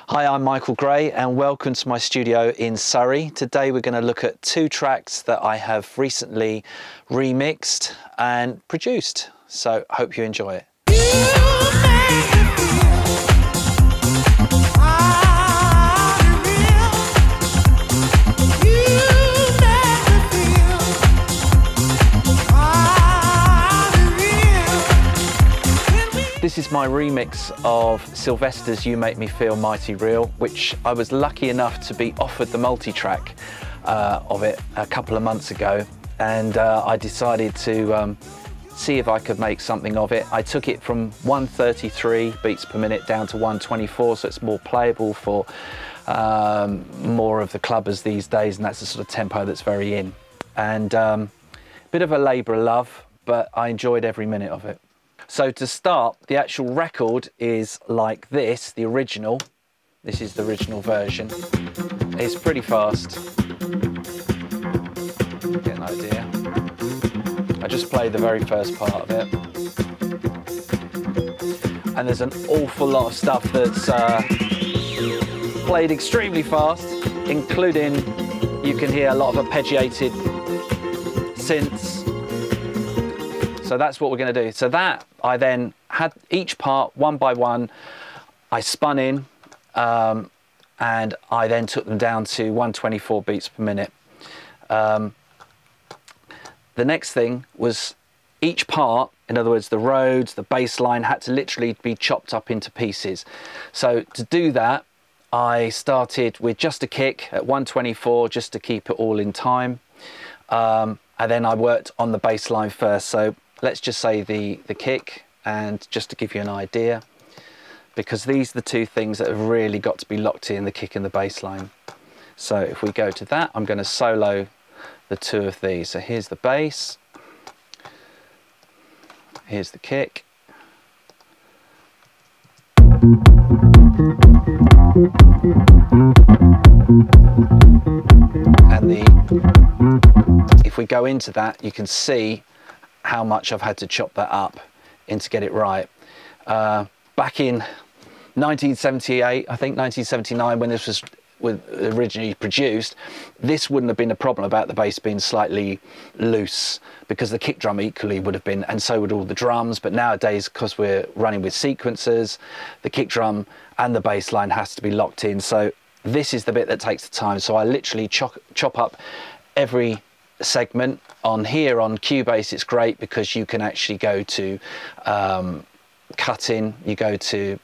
Hi, I'm Michael Gray and welcome to my studio in Surrey. Today we're going to look at two tracks that I have recently remixed and produced. So hope you enjoy it. This is my remix of Sylvester's You Make Me Feel Mighty Real, which I was lucky enough to be offered the multi-track of it a couple of months ago, and I decided to see if I could make something of it. I took it from 133 beats per minute down to 124, so it's more playable for more of the clubbers these days, and that's the sort of tempo that's very in. And a bit of a labour of love, but I enjoyed every minute of it. So to start, the actual record is like this, the original. This is the original version. It's pretty fast. Get an idea. I just played the very first part of it. And there's an awful lot of stuff that's played extremely fast, including, you can hear a lot of arpeggiated synths. So that's what we're going to do. So that, I then had each part one by one, I spun in, and I then took them down to 124 beats per minute. The next thing was each part, in other words, the Rhodes, the bass line, had to literally be chopped up into pieces. So to do that, I started with just a kick at 124, just to keep it all in time. And then I worked on the bass line first. So let's just say the kick, and just to give you an idea, because these are the two things that have really got to be locked in, the kick and the bass line. So if we go to that, I'm going to solo the two of these. So here's the bass, here's the kick, and if we go into that, you can see how much I've had to chop that up in to get it right. Back in 1978, I think 1979, when this was originally produced, this wouldn't have been a problem about the bass being slightly loose, because the kick drum equally would have been, and so would all the drums. But nowadays, because we're running with sequencers, the kick drum and the bass line has to be locked in. So this is the bit that takes the time. So I literally chop up every segment. On here on Cubase, it's great because you can actually go to cutting, you go to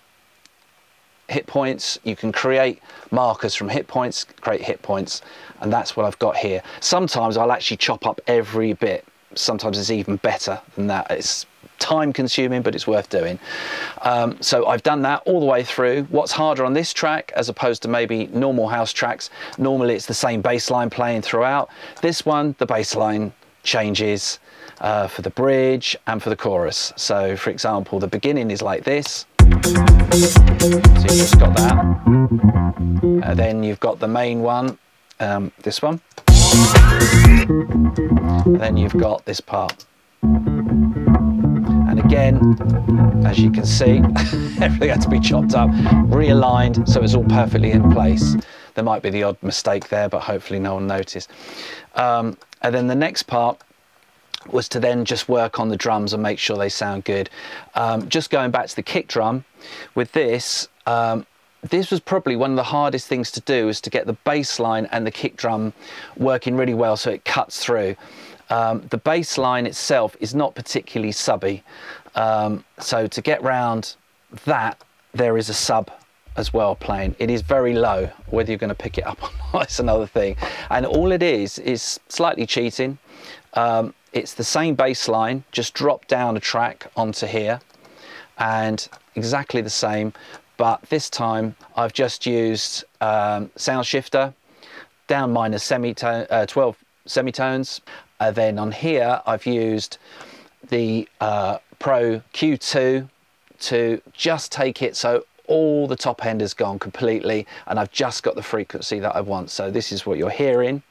hit points, you can create markers from hit points, create hit points, and that's what I've got here. Sometimes I'll actually chop up every bit. Sometimes it's even better than that. It's time consuming, but it's worth doing. So I've done that all the way through. What's harder on this track, as opposed to maybe normal house tracks, normally it's the same bass line playing throughout. This one, the bass line changes for the bridge and for the chorus. So for example, the beginning is like this. So you've just got that. Then you've got the main one, this one. And then you've got this part. And again, as you can see, everything had to be chopped up, realigned, so it's all perfectly in place. There might be the odd mistake there, but hopefully no one noticed. And then the next part was to then just work on the drums and make sure they sound good. Just going back to the kick drum, with this, this was probably one of the hardest things to do, is to get the bass line and the kick drum working really well so it cuts through. The bass line itself is not particularly subby, so to get round that, there is a sub as well playing. It is very low, whether you're going to pick it up or not, it's another thing. And all it is slightly cheating. It's the same bass line, just drop down a track onto here, and exactly the same, but this time I've just used sound shifter, down minor 12 semitones. Then on here I've used the Pro Q2 to just take it so all the top end has gone completely, and I've just got the frequency that I want. So this is what you're hearing.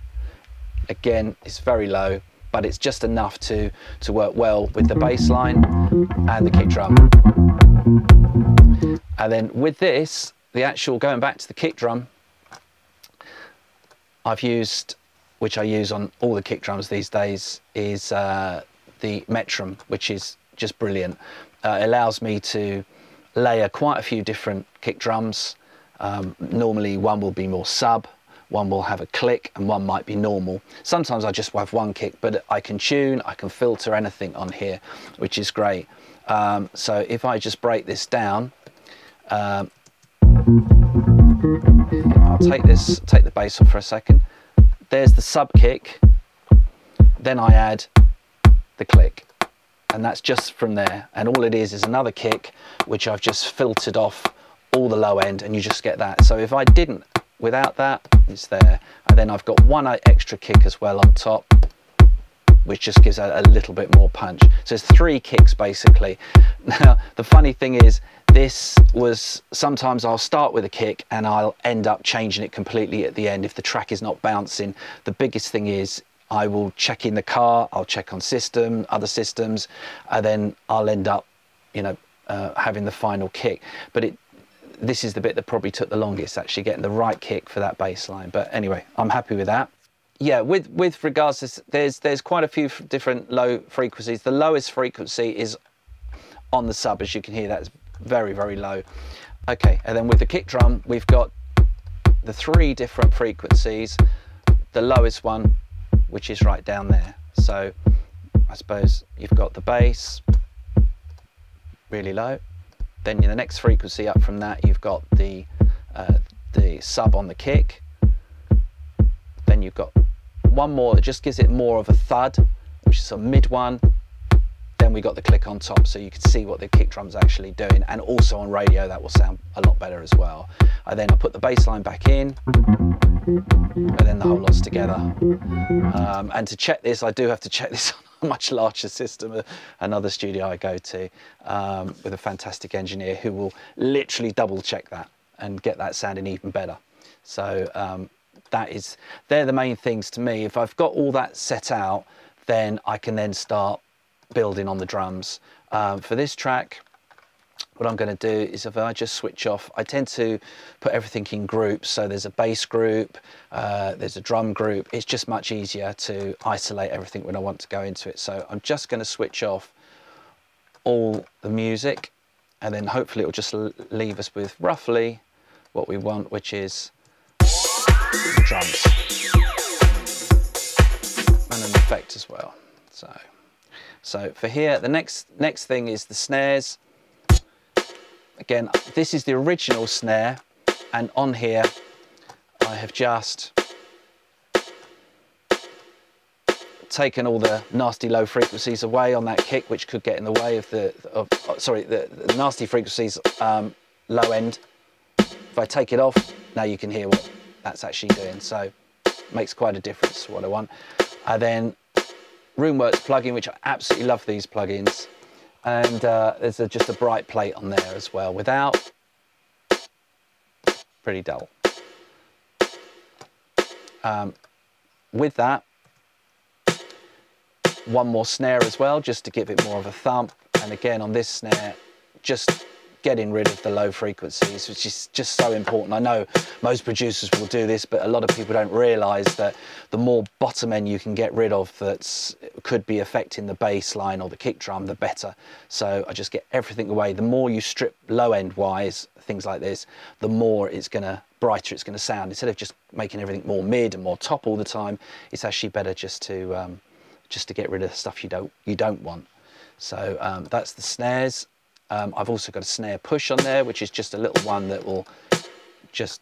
Again, it's very low, but it's just enough to work well with the bass line and the kick drum. And then with this, the actual, going back to the kick drum, I've used, which I use on all the kick drums these days, is the Metrum, which is just brilliant. It allows me to layer quite a few different kick drums. Normally one will be more sub, one will have a click, and one might be normal. Sometimes I just have one kick, but I can tune, I can filter anything on here, which is great. So if I just break this down, I'll take the bass off for a second. There's the sub kick, then I add the click, and that's just from there. And all it is another kick, which I've just filtered off all the low end, and you just get that. So if I didn't, without that, it's there. And then I've got one extra kick as well on top, which just gives a little bit more punch. So it's 3 kicks basically. Now, the funny thing is, this was, sometimes I'll start with a kick and I'll end up changing it completely at the end if the track is not bouncing. The biggest thing is I will check in the car, I'll check on other systems, and then I'll end up, you know, having the final kick. But this is the bit that probably took the longest, actually getting the right kick for that bass line. But anyway, I'm happy with that. Yeah, with regards to this, there's quite a few different low frequencies. The lowest frequency is on the sub, as you can hear, that's very, very low. Okay, and then with the kick drum, we've got the 3 different frequencies. The lowest one, which is right down there. So I suppose you've got the bass, really low. Then the next frequency up from that, you've got the sub on the kick. Then you've got one more that just gives it more of a thud, which is a mid one. Then we got the click on top, so you can see what the kick drum's actually doing, and also on radio that will sound a lot better as well. And then I put the bass line back in, and then the whole lot's together. And to check this, I do have to check this on a much larger system, another studio I go to, with a fantastic engineer who will literally double check that and get that sounding even better. So they're the main things to me. If I've got all that set out, then I can then start building on the drums. For this track, what I'm going to do is, if I just switch off, I tend to put everything in groups. So there's a bass group, there's a drum group. It's just much easier to isolate everything when I want to go into it. So I'm just going to switch off all the music, and then hopefully it'll just leave us with roughly what we want, which is the drums and an effect as well. So for here, the next thing is the snares. Again, this is the original snare, and on here I have just taken all the nasty low frequencies away on that kick, which could get in the way of the nasty frequencies low end. If I take it off, now you can hear what that's actually doing. So it makes quite a difference to what I want. And then Roomworks plugin, which I absolutely love these plugins, and there's just a bright plate on there as well. Without, pretty dull. With that, one more snare as well, just to give it more of a thump. And again, on this snare, just getting rid of the low frequencies, which is just so important. I know most producers will do this, but a lot of people don't realise that the more bottom end you can get rid of that could be affecting the bass line or the kick drum, the better. So I just get everything away. The more you strip low end wise, things like this, the more brighter it's gonna sound. Instead of just making everything more mid and more top all the time, it's actually better just to get rid of the stuff you don't want. So that's the snares. I've also got a snare push on there, which is just a little one that will just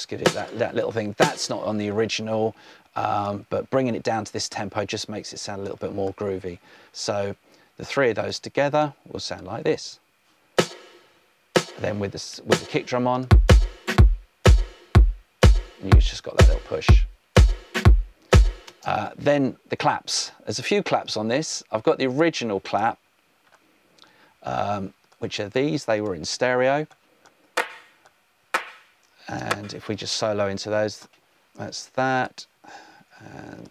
give it that little thing. That's not on the original, but bringing it down to this tempo just makes it sound a little bit more groovy. So the 3 of those together will sound like this. Then with the kick drum on, you've just got that little push. Then the claps. There's a few claps on this. I've got the original clap, which are these. They were in stereo, and if we just solo into those, that's that, and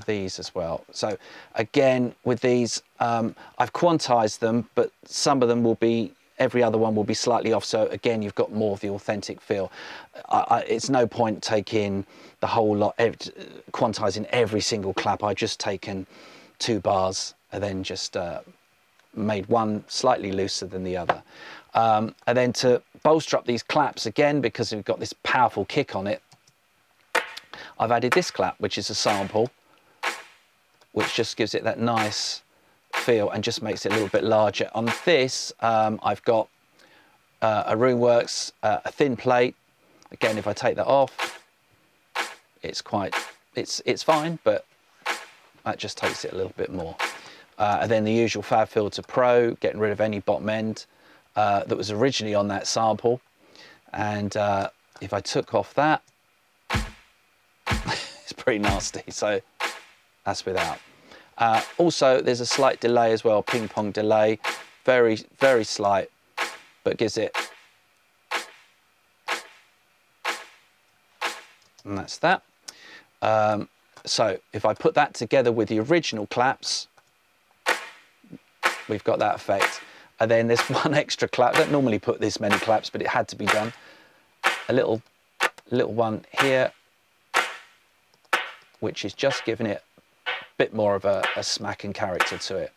these as well. So again, with these, I've quantized them, but some of them will be every other one will be slightly off. So again, you've got more of the authentic feel. It's no point taking the whole lot, quantizing every single clap. I just taken 2 bars and then just made one slightly looser than the other. And then to bolster up these claps again, because we've got this powerful kick on it, I've added this clap, which is a sample, which just gives it that nice feel and just makes it a little bit larger. On this, I've got a Roomworks, a thin plate. Again, if I take that off, it's fine, but that just takes it a little bit more. And then the usual Fab Filter Pro, getting rid of any bottom end that was originally on that sample. And if I took off that, it's pretty nasty, so that's without. Also, there's a slight delay as well, ping pong delay, very, very slight, but gives it, and that's that. So if I put that together with the original claps, we've got that effect. And then there's one extra clap. I don't normally put this many claps, but it had to be done. A little one here, which is just giving it a bit more of a smack and character to it.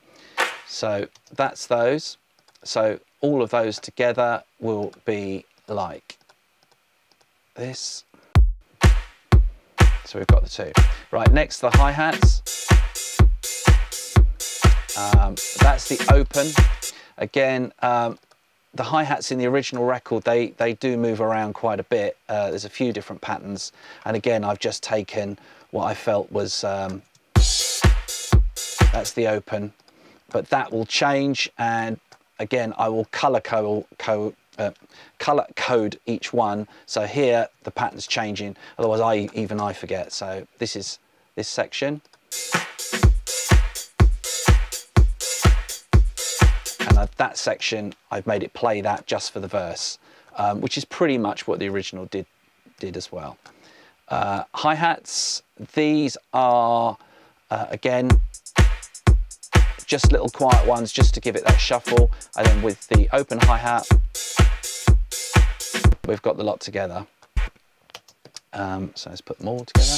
So that's those. So all of those together will be like this. So we've got the 2. Right, next the hi-hats. That's the open. Again, the hi-hats in the original record, they do move around quite a bit. There's a few different patterns. And again, I've just taken what I felt was, that's the open. But that will change. And again, I will color code each one. So here, the pattern's changing. Otherwise, I forget. So this is this section. And that section, I've made it play that just for the verse, which is pretty much what the original did as well. Hi-hats, these are, again, just little quiet ones just to give it that shuffle. And then with the open hi-hat, we've got the lot together. So let's put them all together.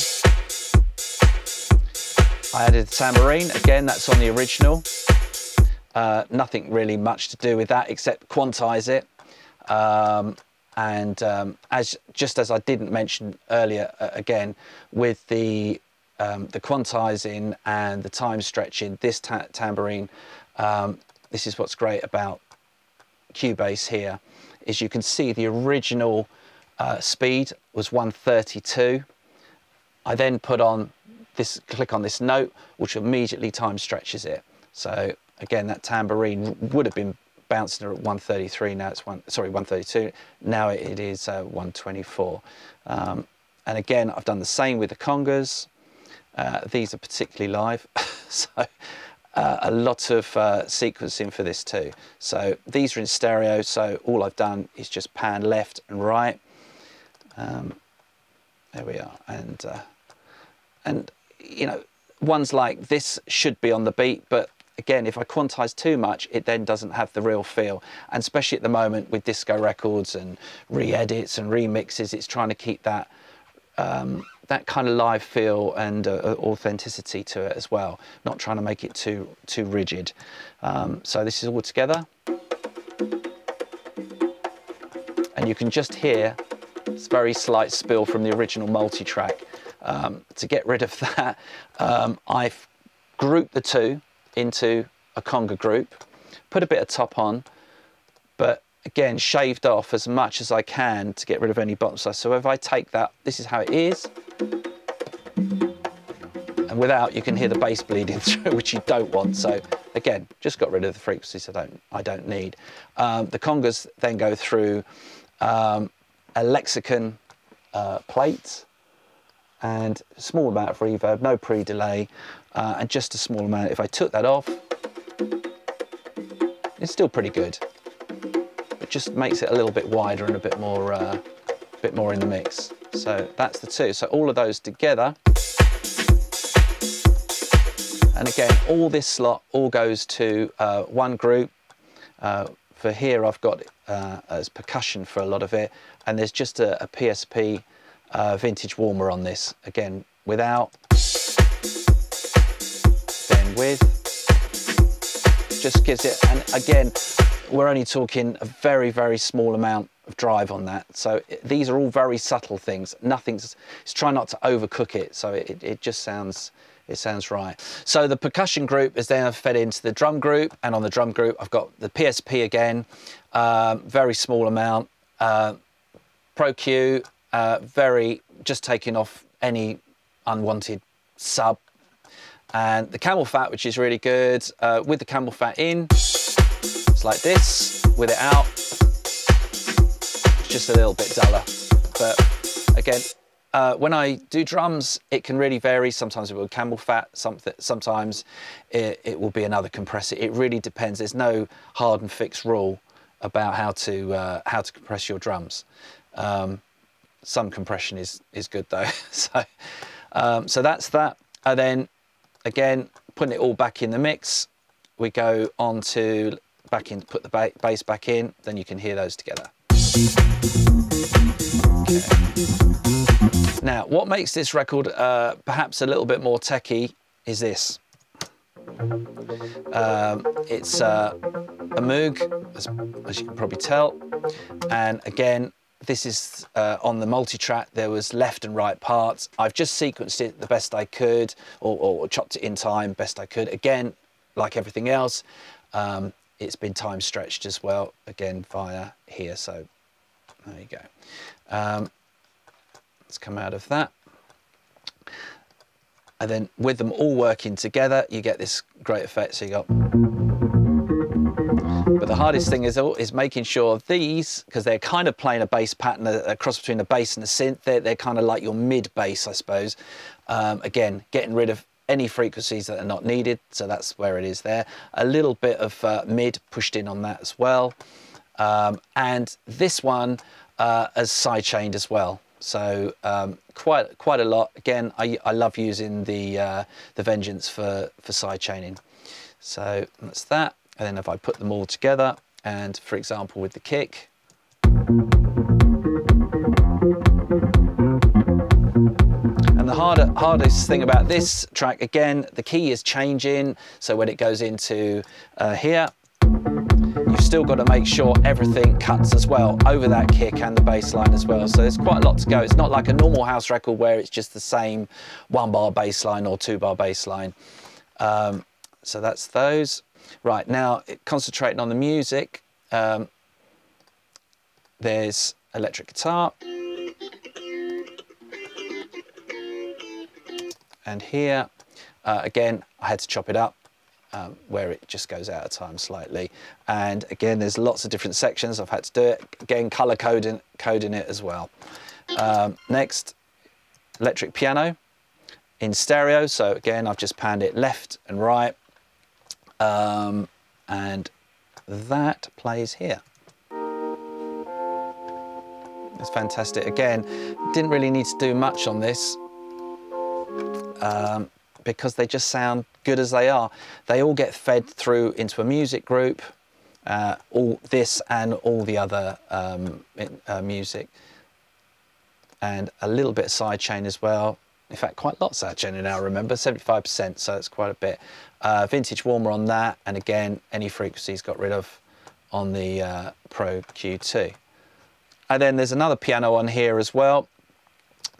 I added the tambourine, again, that's on the original. Nothing really much to do with that except quantize it. Just as I didn't mention earlier, again, with the quantizing and the time stretching, this tambourine, this is what's great about Cubase here, is you can see the original speed was 132. I then put on this, click on this note, which immediately time stretches it. So again, that tambourine would have been bouncing at 133. Now it's 132. Now it is 124. And again, I've done the same with the congas. These are particularly live, so a lot of sequencing for this too. So these are in stereo. So all I've done is just pan left and right. There we are, and you know, ones like this should be on the beat, but again, if I quantize too much, it then doesn't have the real feel. And especially at the moment with disco records and re-edits and remixes, it's trying to keep that that kind of live feel and authenticity to it as well, not trying to make it too rigid. So this is all together, and you can just hear this very slight spill from the original multi-track. To get rid of that, I've grouped the 2 into a conga group, put a bit of top on, but again, shaved off as much as I can to get rid of any bottom slice. So if I take that, this is how it is. And without, you can hear the bass bleeding through, which you don't want. So again, just got rid of the frequencies I don't need. The congas then go through a lexicon plate, and a small amount of reverb, no pre-delay, and just a small amount. If I took that off, it's still pretty good. It just makes it a little bit wider and a bit more in the mix. So that's the 2. So all of those together. And again, all this slot all goes to one group for here I've got as percussion for a lot of it, and there's just a PSP vintage warmer on this, again without, then with, just gives it, and again we're only talking a very, very small amount of drive on that, so these are all very subtle things. Nothing's, it's try not to overcook it, so it just sounds, it sounds right. So the percussion group is then fed into the drum group, and on the drum group I've got the PSP again, very small amount, Pro Q, very, just taking off any unwanted sub, and the camel fat, which is really good. With the camel fat in, it's like this. With it out, it's just a little bit duller. But again, when I do drums, it can really vary. Sometimes it will be camel fat, sometimes it will be another compressor. It really depends. There's no hard and fixed rule about how to compress your drums. Some compression is good though. So that's that. And then again, putting it all back in the mix, we go on to put the bass back in, then you can hear those together. Okay. Now, what makes this record perhaps a little bit more techy is this. It's a Moog, as you can probably tell, and again, this is on the multi-track. There was left and right parts. I've just sequenced it the best I could, or chopped it in time best I could. Again, like everything else, it's been time stretched as well, again via here, so there you go. Let's come out of that. And then with them all working together, you get this great effect. So you got, but the hardest thing is making sure these, because they're kind of playing a bass pattern, a cross between a bass and a synth, they're kind of like your mid bass, I suppose. Again, getting rid of any frequencies that are not needed, so that's where it is there. A little bit of mid pushed in on that as well, and this one as sidechained as well. So quite a lot. Again, I love using the Vengeance for sidechaining. So that's that. And then if I put them all together, and for example with the kick. And the hardest thing about this track, again, the key is changing. So when it goes into here, you've still got to make sure everything cuts as well over that kick and the bass line as well. So there's quite a lot to go. It's not like a normal house record where it's just the same 1-bar bass line or 2-bar bass line. So that's those. Right, now concentrating on the music, there's electric guitar. And here, again, I had to chop it up where it just goes out of time slightly. And again, there's lots of different sections. I've had to do it. Again, color coding it as well. Next, electric piano in stereo. So again, I've just panned it left and right. And that plays here. It's fantastic. Again, didn't really need to do much on this. Because they just sound good as they are. They all get fed through into a music group, all this and all the other music, and a little bit of sidechain as well. In fact, quite a lot of sidechaining now, I remember, 75%, so it's quite a bit. Vintage warmer on that, and again, any frequencies got rid of on the Pro Q2. And then there's another piano on here as well,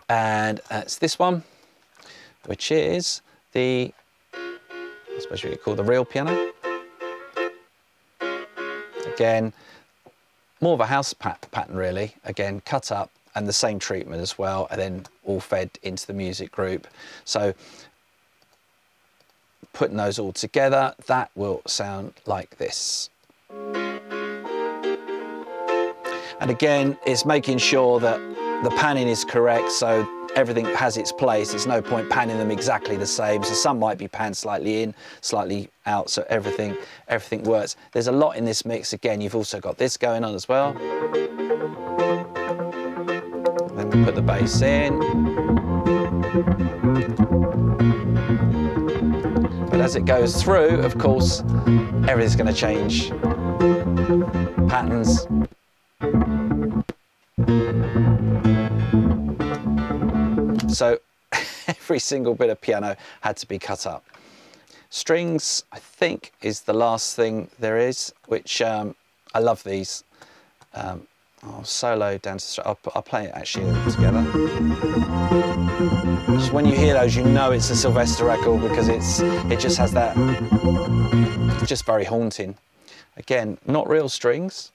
and it's this one, which is the, I suppose you could call the real piano. Again, more of a house pattern really. Again, cut up and the same treatment as well, and then all fed into the music group. So putting those all together, that will sound like this. And again, it's making sure that the panning is correct, so everything has its place. There's no point panning them exactly the same. So some might be panned slightly in, slightly out, so everything works. There's a lot in this mix. Again, you've also got this going on as well. Then we put the bass in. But as it goes through, of course, everything's going to change patterns. So every single bit of piano had to be cut up. Strings, I think, is the last thing there is, which I love these. I'll solo down to, I'll play it actually together. Just when you hear those, you know it's a Sylvester record because it just has that, it's just very haunting. Again, not real strings,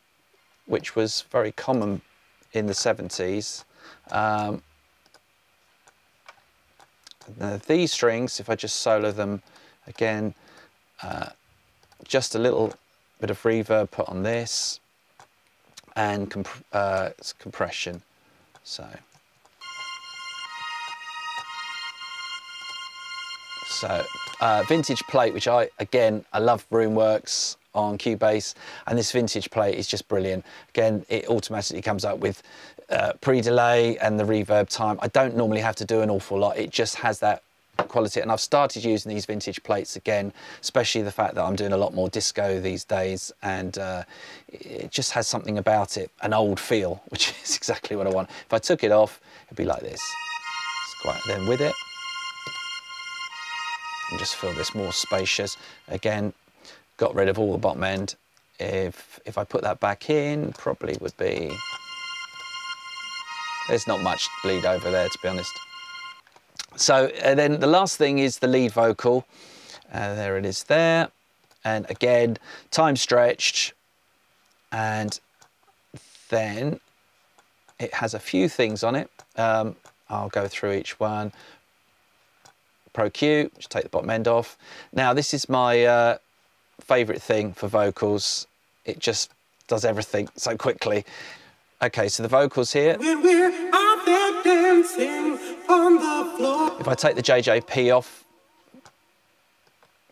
which was very common in the 70s. Now these strings, if I just solo them again, just a little bit of reverb put on this, and compression. So vintage plate, which I love Roomworks on Cubase, and this vintage plate is just brilliant. Again, it automatically comes up with pre-delay and the reverb time. I don't normally have to do an awful lot. It just has that quality, and I've started using these vintage plates again, especially the fact that I'm doing a lot more disco these days, and it just has something about it, an old feel, which is exactly what I want. If I took it off, it'd be like this. It's quite, then with it, and just feel this more spacious. Again, got rid of all the bottom end. If I put that back in, probably would be, there's not much bleed over there, to be honest. So then the last thing is the lead vocal. There it is there. And again, time stretched. And then it has a few things on it. I'll go through each one. Pro Q, just take the bottom end off. Now this is my favorite thing for vocals. It just does everything so quickly. Okay, so the vocals here. When we're out there dancing on the floor. If I take the JJP off,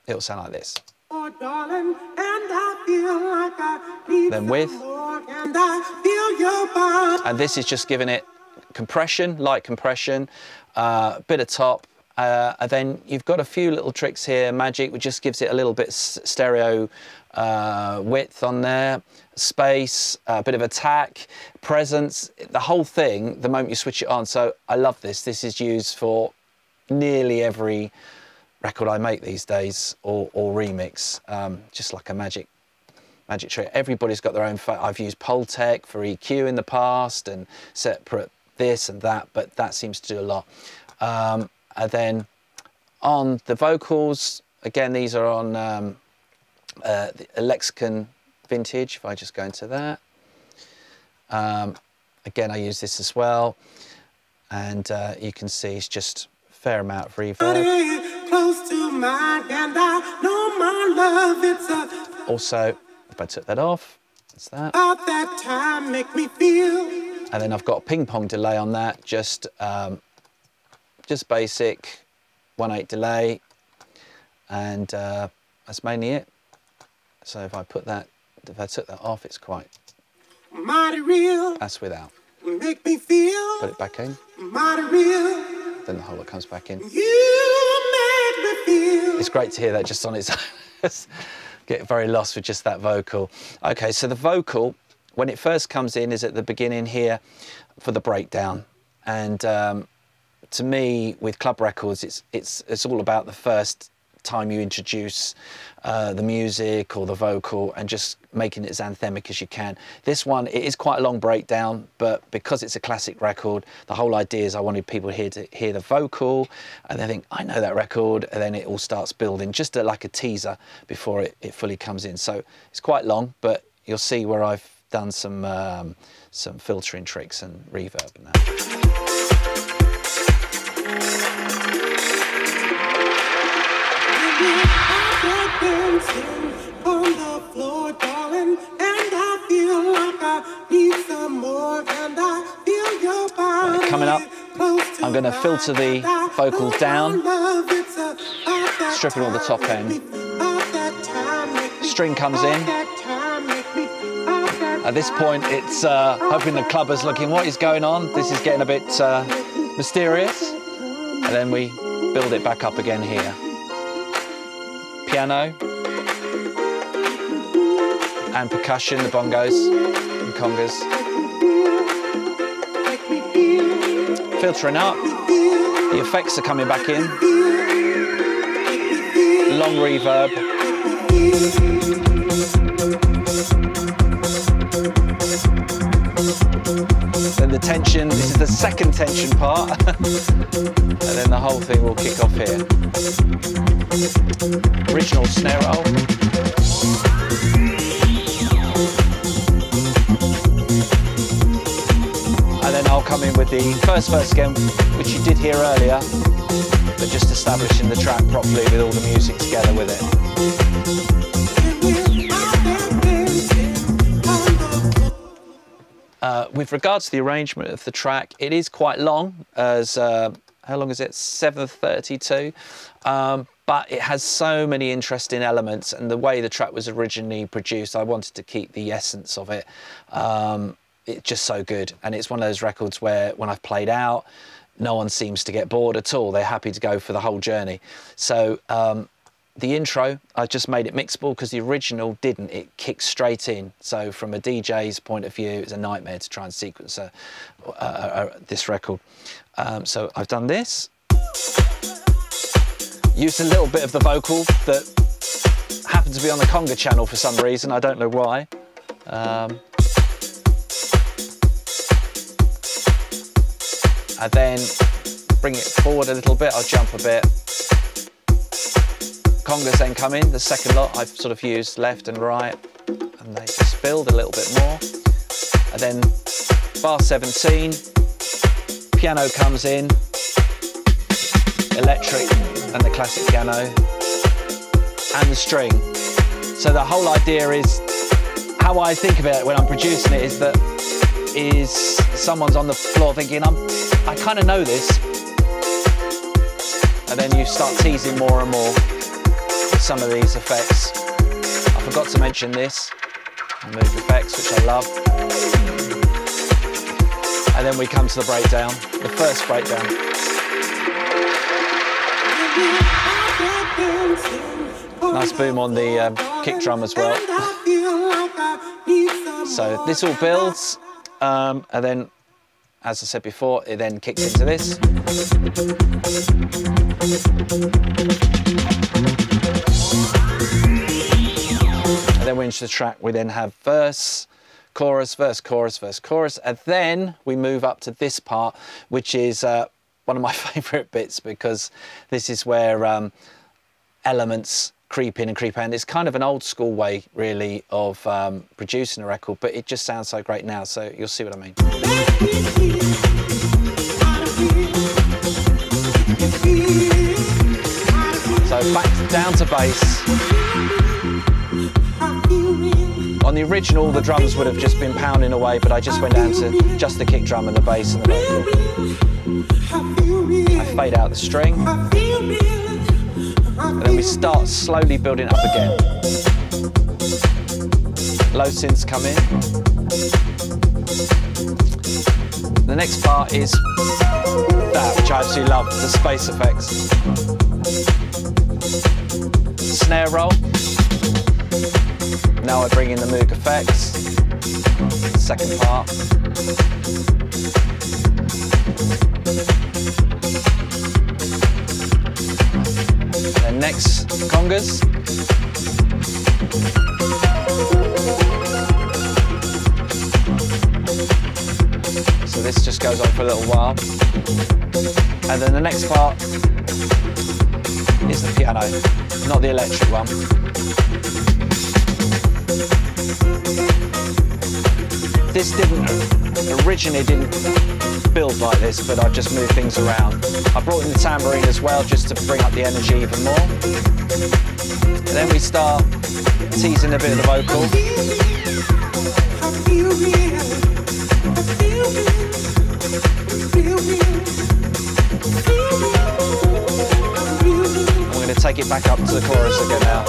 it'll sound like this. Oh, darling, and I feel like I need then with. And I feel your body. And this is just giving it compression, light compression, bit of top. And then you've got a few little tricks here. Magic, which just gives it a little bit stereo width on there, space, a bit of attack, presence, the whole thing the moment you switch it on. So I love this. This is used for nearly every record I make these days, or remix, just like a magic trick. Everybody's got their own. I've used Pultec for EQ in the past and separate this and that, but that seems to do a lot. And then on the vocals, again, these are on the Lexicon Vintage. If I just go into that. Again, I use this as well. And you can see it's just a fair amount of reverb. Close to mine, and I know my love, it's also, if I took that off, it's that. That time make me feel. And then I've got a ping pong delay on that, just basic 1/8 delay, and that's mainly it. So if I took that off, it's quite mighty real. That's without. Make me feel. Put it back in. Mighty real. Then the whole lot comes back in. You make me feel. It's great to hear that just on its own. Get very lost with just that vocal. Okay, so the vocal, when it first comes in, is at the beginning here for the breakdown, and to me, with club records, it's all about the first time you introduce the music or the vocal and just making it as anthemic as you can. This one, it is quite a long breakdown, but because it's a classic record, the whole idea is I wanted people here to hear the vocal and they think, I know that record, and then it all starts building, just like a teaser before it fully comes in. So it's quite long, but you'll see where I've done some filtering tricks and reverb and that. On the floor, darling, and I feel like I need some more, and I feel your body. Right, coming up, I'm going to filter the vocals down, stripping all the top end. String comes in. At this point, it's hoping the clubber's looking, what is going on? This is getting a bit mysterious. And then we build it back up again here. Piano. and percussion, the bongos and congas. Filtering up, the effects are coming back in. Long reverb. Then the tension, this is the second tension part. And then the whole thing will kick off here. Original snare roll. And then I'll come in with the first verse again, which you did hear earlier, but just establishing the track properly with all the music together with it. With regards to the arrangement of the track, it is quite long, as how long is it? 7:32. But it has so many interesting elements, and the way the track was originally produced, I wanted to keep the essence of it. It's just so good, and it's one of those records where when I've played out, no one seems to get bored at all. They're happy to go for the whole journey. So the intro, I just made it mixable because the original didn't. It kicked straight in. So from a DJ's point of view, it's a nightmare to try and sequence this record. So I've done this. Used a little bit of the vocal that happened to be on the conga channel for some reason. I don't know why. And then bring it forward a little bit. I'll jump a bit. Congas then come in, the second lot I've sort of used left and right, and they just build a little bit more. And then bar 17, piano comes in, electric and the classic piano, and the string. So the whole idea is, how I think of it when I'm producing it is that someone's on the floor thinking, I kind of know this, and then you start teasing more and more with some of these effects. I forgot to mention this, move effects, which I love. And then we come to the breakdown, the first breakdown. Nice boom on the kick drum as well. So this all builds, and then, as I said before, it then kicks into this. And then we're into the track, we then have verse, chorus, verse, chorus, verse, chorus, and then we move up to this part, which is one of my favourite bits, because this is where elements creep in and creep out. It's kind of an old school way, really, of producing a record, but it just sounds so great now, so you'll see what I mean. So back down to bass. On the original, the drums would have just been pounding away, but I just went down to just the kick drum and the bass and the vocal. I fade out the string. And then we start slowly building up again. Low synths come in. The next part is that, which I absolutely love, the space effects. Snare roll. Now I bring in the Moog effects. Second part. And next, congas. So this just goes on for a little while. And then the next part is the piano, not the electric one. This originally didn't build like this, but I've just moved things around. I brought in the tambourine as well, just to bring up the energy even more. And then we start teasing a bit of the vocal. I'm going to take it back up to the chorus again now.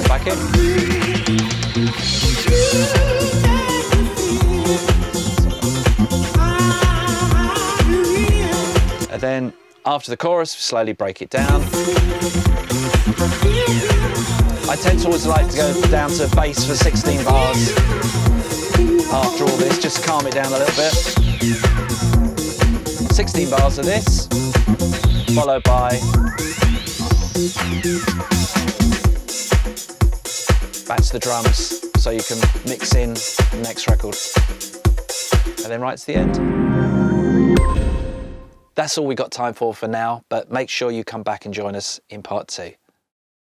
Back in. And then after the chorus, slowly break it down. I tend to always like to go down to bass for 16 bars after all this, just to calm it down a little bit. 16 bars of this, followed by back to the drums, so you can mix in the next record. And then right to the end. That's all we got time for now, but make sure you come back and join us in part 2.